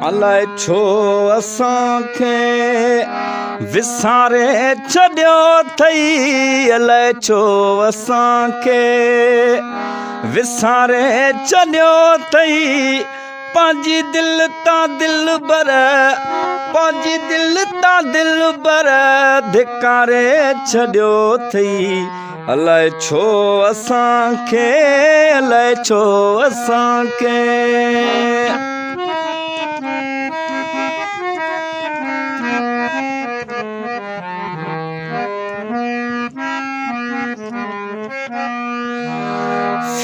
अलाए छो असांखे विसारे छॾियो अथई अलाए छो असांखे विसारे छॾियो अथई पंहिंजी दिलि तां दिलबर पंहिंजी दिलि तां दिलबर धिकारे छॾियो अथई अलाए छो असांखे अलाए छो असांखे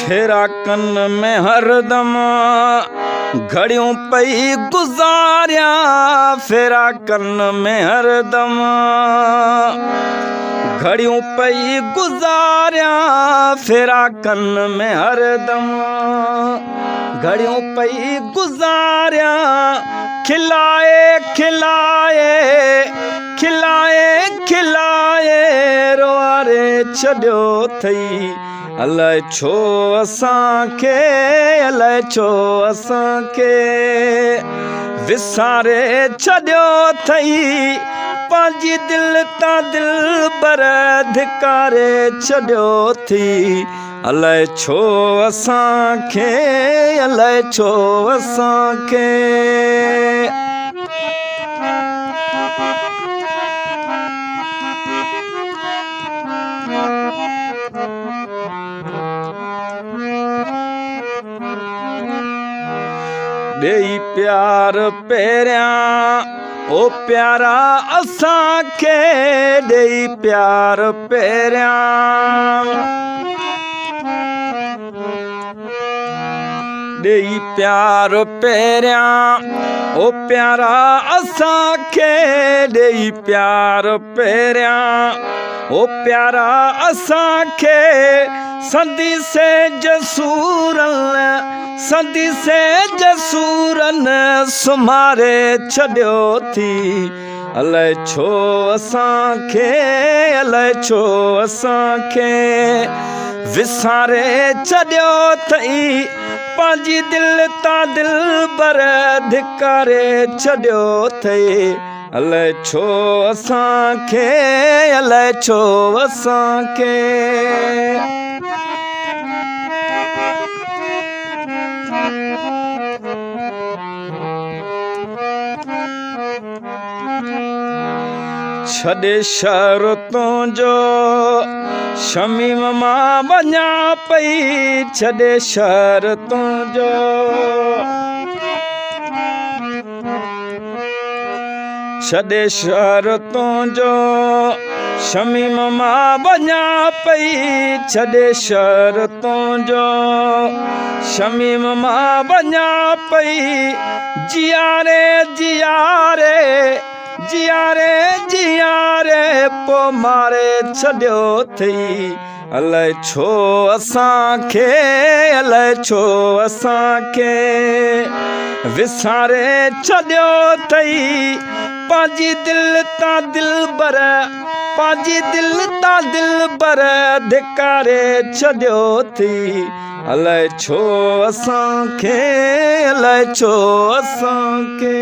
फेरा कन में हरदम घड़ियों पई गुज़ारिया फेरा कन में हरदम घड़ियों पई गुज़ारिया फेरा कन में हरदम घड़ियों पई गुज़ारिया खिलाए खिलाए खिलाए खिलाए रोआरे छॾियो अथई अलाए छो असांखे अलाए छो असांखे विसारे छॾियो अथई पंहिंजी दिलि तां दिलबर धिकारे छॾियो अथई अलाए छो असांखे अलाए छो असांखे ॾेई प्यार पहिरियां ओ प्यारा असांखे ॾेई प्यार पहिरियां ॾेई प्यार पहिरियां ओ प्यारा असांखे ॾेई प्यार पहिरियां ओ प्यारा असांखे संदी से जसूरन संदी से जसूरन सुमारे छॾियो थी अलाए छो असांखे अलाए छो असांखे विसारे छॾियो अथई पंहिंजी दिलि तां दिलबर धिकारे छॾियो अथई अलाए छो असांखे अलाए छो असांखे छॾे शर्तों जो शमीम मां वञा पई छॾे शर्तों जो छॾे शर्तों जो शमीम मां वञा पई छॾे शर्तों जो शमीम मां वञा पई जियारे जियारे जियारे जियारे पो मारे छॾियो अथई अलाए छो असांखे अलाए छो असांखे विसारे छॾियो अथई पंहिंजी दिलि तां दिलबर पंहिंजी दिलि तां दिलबर धिकारे छॾियो अथई अलाए छो असांखे अलाए छो असांखे